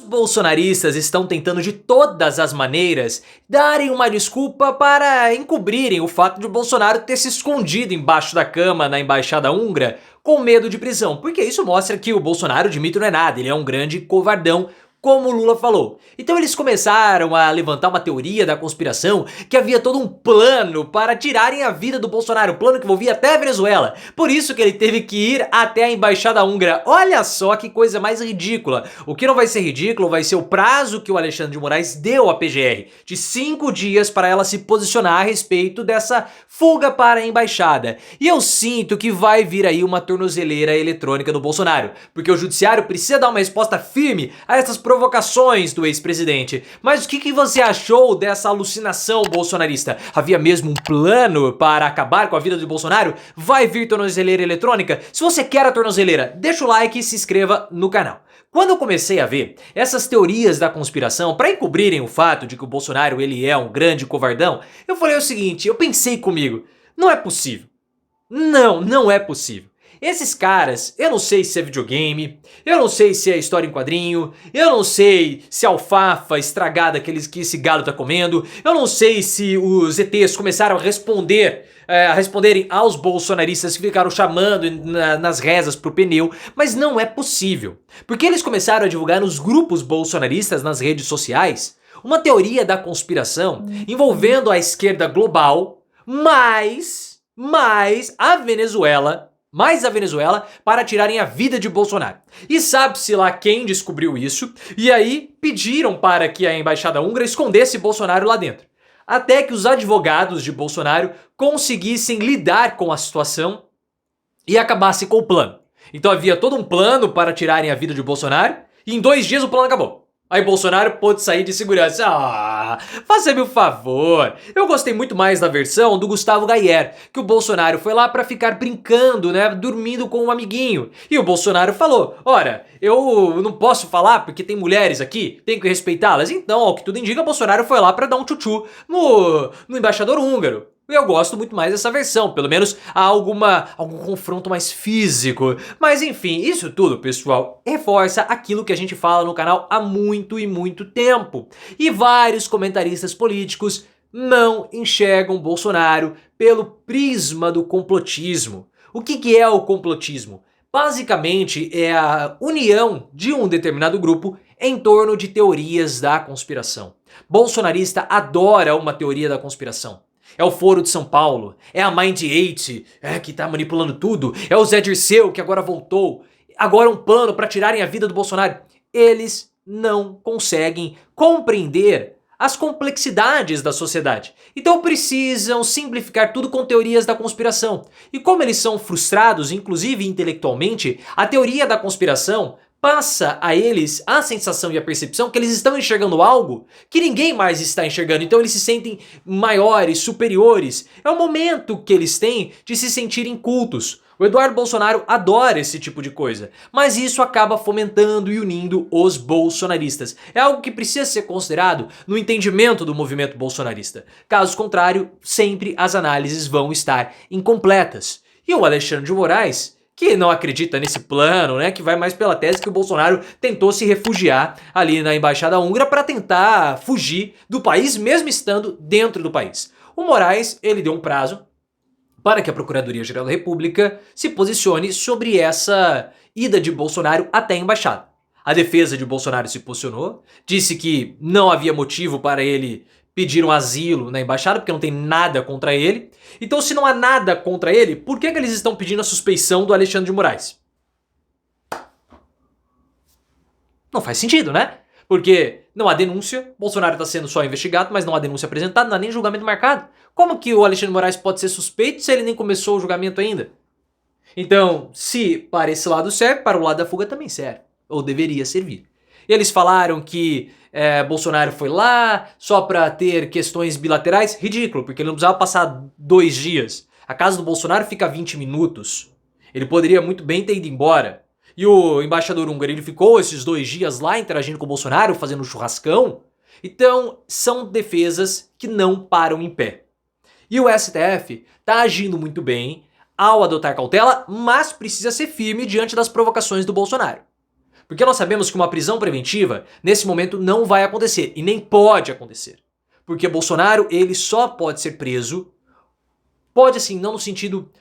Os bolsonaristas estão tentando de todas as maneiras darem uma desculpa para encobrirem o fato de o Bolsonaro ter se escondido embaixo da cama na embaixada húngara com medo de prisão, porque isso mostra que o Bolsonaro de mito não é nada, ele é um grande covardão, como o Lula falou. Então eles começaram a levantar uma teoria da conspiração que havia todo um plano para tirarem a vida do Bolsonaro, um plano que envolvia até a Venezuela. Por isso que ele teve que ir até a embaixada húngara. Olha só que coisa mais ridícula. O que não vai ser ridículo vai ser o prazo que o Alexandre de Moraes deu à PGR, de 5 dias para ela se posicionar a respeito dessa fuga para a embaixada. E eu sinto que vai vir aí uma tornozeleira eletrônica do Bolsonaro, porque o judiciário precisa dar uma resposta firme a essas provocações do ex-presidente. Mas o que você achou dessa alucinação bolsonarista? Havia mesmo um plano para acabar com a vida do Bolsonaro? Vai vir tornozeleira eletrônica? Se você quer a tornozeleira, deixa o like e se inscreva no canal. Quando eu comecei a ver essas teorias da conspiração para encobrirem o fato de que o Bolsonaro ele é um grande covardão, eu falei o seguinte, eu pensei comigo, não é possível. Não é possível. Esses caras, eu não sei se é videogame, eu não sei se é história em quadrinho, eu não sei se é alfafa estragada que esse galo tá comendo, eu não sei se os ETs começaram a responderem aos bolsonaristas que ficaram chamando nas rezas pro pneu, mas não é possível. Porque eles começaram a divulgar nos grupos bolsonaristas nas redes sociais uma teoria da conspiração envolvendo a esquerda global, mais a Venezuela para tirarem a vida de Bolsonaro. E sabe-se lá quem descobriu isso, e aí pediram para que a embaixada húngara escondesse Bolsonaro lá dentro. Até que os advogados de Bolsonaro conseguissem lidar com a situação e acabassem com o plano. Então havia todo um plano para tirarem a vida de Bolsonaro, e em 2 dias o plano acabou. Aí Bolsonaro pôde sair de segurança. Faça-me um favor. Eu gostei muito mais da versão do Gustavo Gayer, que o Bolsonaro foi lá pra ficar brincando, né, dormindo com um amiguinho. E o Bolsonaro falou, ora, eu não posso falar porque tem mulheres aqui, tenho que respeitá-las. Então, ao que tudo indica, o Bolsonaro foi lá pra dar um tchutchu no embaixador húngaro. Eu gosto muito mais dessa versão, pelo menos há algum confronto mais físico. Mas enfim, isso tudo, pessoal, reforça aquilo que a gente fala no canal há muito e muito tempo. E vários comentaristas políticos não enxergam Bolsonaro pelo prisma do complotismo. O que é o complotismo? Basicamente é a união de um determinado grupo em torno de teorias da conspiração. Bolsonarista adora uma teoria da conspiração. É o Foro de São Paulo, é a Mind8, que tá manipulando tudo, é o Zé Dirceu que agora voltou, agora um plano para tirarem a vida do Bolsonaro. Eles não conseguem compreender as complexidades da sociedade. Então precisam simplificar tudo com teorias da conspiração. E como eles são frustrados, inclusive intelectualmente, a teoria da conspiração passa a eles a sensação e a percepção que eles estão enxergando algo que ninguém mais está enxergando. Então eles se sentem maiores, superiores. É o momento que eles têm de se sentirem cultos. O Eduardo Bolsonaro adora esse tipo de coisa, mas isso acaba fomentando e unindo os bolsonaristas. É algo que precisa ser considerado no entendimento do movimento bolsonarista. Caso contrário, sempre as análises vão estar incompletas. E o Alexandre de Moraes, que não acredita nesse plano, né, que vai mais pela tese que o Bolsonaro tentou se refugiar ali na embaixada húngara para tentar fugir do país, mesmo estando dentro do país. O Moraes, ele deu um prazo para que a Procuradoria-Geral da República se posicione sobre essa ida de Bolsonaro até a embaixada. A defesa de Bolsonaro se posicionou, disse que não havia motivo para ele pedir um asilo na embaixada, porque não tem nada contra ele. Então, se não há nada contra ele, por que eles estão pedindo a suspeição do Alexandre de Moraes? Não faz sentido, né? Porque não há denúncia, Bolsonaro está sendo só investigado, mas não há denúncia apresentada, não há nem julgamento marcado. Como que o Alexandre de Moraes pode ser suspeito se ele nem começou o julgamento ainda? Então, se para esse lado serve, para o lado da fuga também serve, ou deveria servir. E eles falaram que Bolsonaro foi lá só para ter questões bilaterais. Ridículo, porque ele não precisava passar 2 dias. A casa do Bolsonaro fica a 20 minutos. Ele poderia muito bem ter ido embora. E o embaixador húngaro, ele ficou esses 2 dias lá interagindo com o Bolsonaro, fazendo um churrascão. Então, são defesas que não param em pé. E o STF está agindo muito bem ao adotar cautela, mas precisa ser firme diante das provocações do Bolsonaro. Porque nós sabemos que uma prisão preventiva, nesse momento, não vai acontecer e nem pode acontecer. Porque Bolsonaro, ele só pode ser preso, pode assim, não no sentido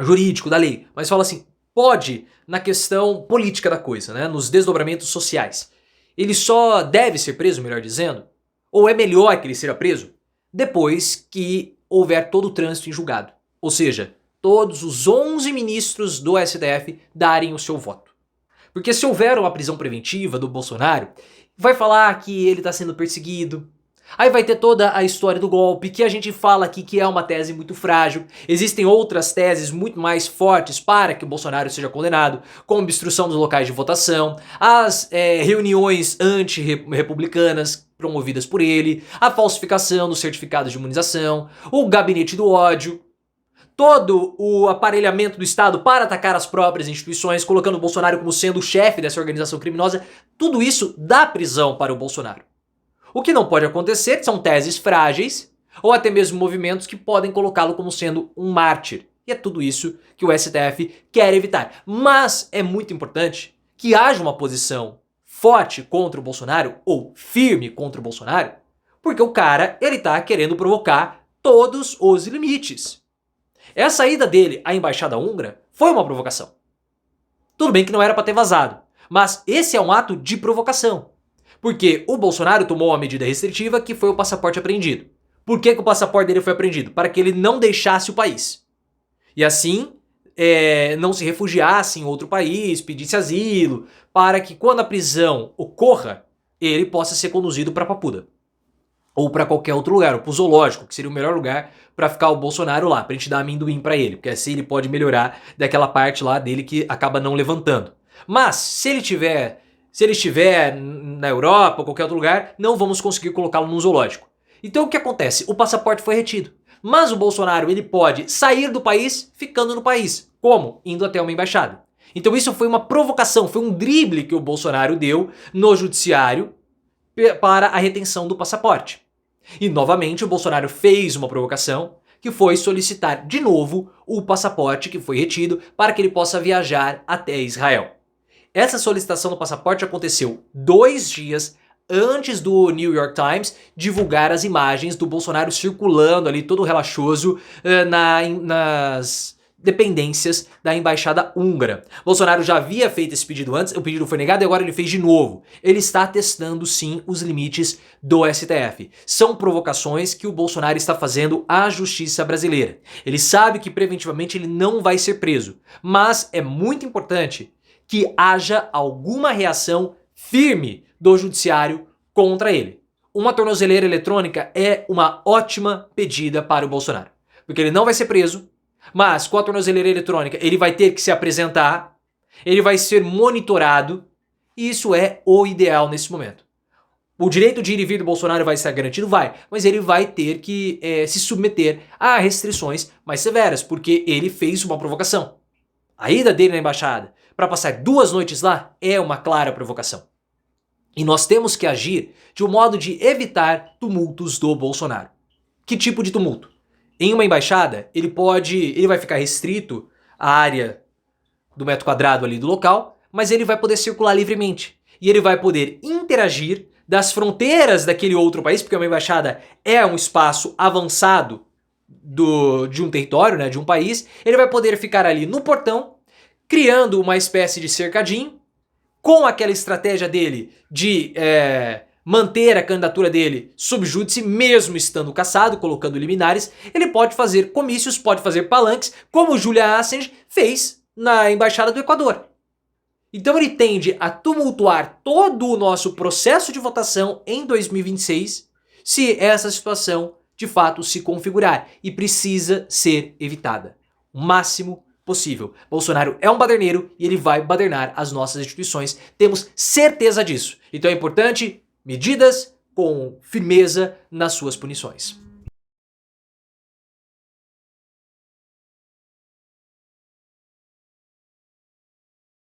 jurídico da lei, mas fala assim, pode na questão política da coisa, né, nos desdobramentos sociais. Ele só deve ser preso, melhor dizendo, ou é melhor que ele seja preso, depois que houver todo o trânsito em julgado. Ou seja, todos os 11 ministros do STF darem o seu voto. Porque se houver uma prisão preventiva do Bolsonaro, vai falar que ele está sendo perseguido. Aí vai ter toda a história do golpe, que a gente fala aqui que é uma tese muito frágil. Existem outras teses muito mais fortes para que o Bolsonaro seja condenado, como obstrução dos locais de votação, as reuniões anti-republicanas promovidas por ele, a falsificação dos certificados de imunização, o gabinete do ódio, todo o aparelhamento do Estado para atacar as próprias instituições, colocando o Bolsonaro como sendo o chefe dessa organização criminosa. Tudo isso dá prisão para o Bolsonaro. O que não pode acontecer são teses frágeis ou até mesmo movimentos que podem colocá-lo como sendo um mártir. E é tudo isso que o STF quer evitar. Mas é muito importante que haja uma posição forte contra o Bolsonaro ou firme contra o Bolsonaro, porque o cara, ele tá querendo provocar todos os limites. Essa ida dele à embaixada húngara foi uma provocação. Tudo bem que não era para ter vazado, mas esse é um ato de provocação. Porque o Bolsonaro tomou uma medida restritiva que foi o passaporte apreendido. Por que o passaporte dele foi apreendido? Para que ele não deixasse o país. E assim, não se refugiasse em outro país, pedisse asilo, para que quando a prisão ocorra, ele possa ser conduzido para Papuda. Ou para qualquer outro lugar, ou para o zoológico, que seria o melhor lugar para ficar o Bolsonaro lá, pra gente dar amendoim para ele, porque assim ele pode melhorar daquela parte lá dele que acaba não levantando. Mas, se ele estiver na Europa ou qualquer outro lugar, não vamos conseguir colocá-lo num zoológico. Então o que acontece? O passaporte foi retido. Mas o Bolsonaro, ele pode sair do país ficando no país. Como? Indo até uma embaixada. Então isso foi uma provocação, foi um drible que o Bolsonaro deu no judiciário para a retenção do passaporte. E novamente o Bolsonaro fez uma provocação, que foi solicitar de novo o passaporte que foi retido para que ele possa viajar até Israel. Essa solicitação do passaporte aconteceu 2 dias antes do New York Times divulgar as imagens do Bolsonaro circulando ali todo relaxoso nas dependências da embaixada húngara. Bolsonaro já havia feito esse pedido antes, o pedido foi negado e agora ele fez de novo. Ele está testando sim os limites do STF. São provocações que o Bolsonaro está fazendo à justiça brasileira. Ele sabe que preventivamente ele não vai ser preso, mas é muito importante que haja alguma reação firme do judiciário contra ele. Uma tornozeleira eletrônica é uma ótima pedida para o Bolsonaro, porque ele não vai ser preso, mas com a tornozeleira eletrônica ele vai ter que se apresentar, ele vai ser monitorado, e isso é o ideal nesse momento. O direito de ir e vir do Bolsonaro vai ser garantido? Vai, mas ele vai ter que se submeter a restrições mais severas, porque ele fez uma provocação. A ida dele na embaixada para passar 2 noites lá é uma clara provocação. E nós temos que agir de um modo de evitar tumultos do Bolsonaro. Que tipo de tumulto? Em uma embaixada, ele vai ficar restrito à área do metro quadrado ali do local, mas ele vai poder circular livremente. E ele vai poder interagir das fronteiras daquele outro país, porque uma embaixada é um espaço avançado de um território, né, de um país. Ele vai poder ficar ali no portão, criando uma espécie de cercadinho, com aquela estratégia dele de manter a candidatura dele sob júdice, mesmo estando cassado, colocando liminares. Ele pode fazer comícios, pode fazer palanques, como o Julian Assange fez na Embaixada do Equador. Então ele tende a tumultuar todo o nosso processo de votação em 2026, se essa situação de fato se configurar, e precisa ser evitada o máximo possível. Bolsonaro é um baderneiro e ele vai badernar as nossas instituições. Temos certeza disso. Então é importante medidas com firmeza nas suas punições.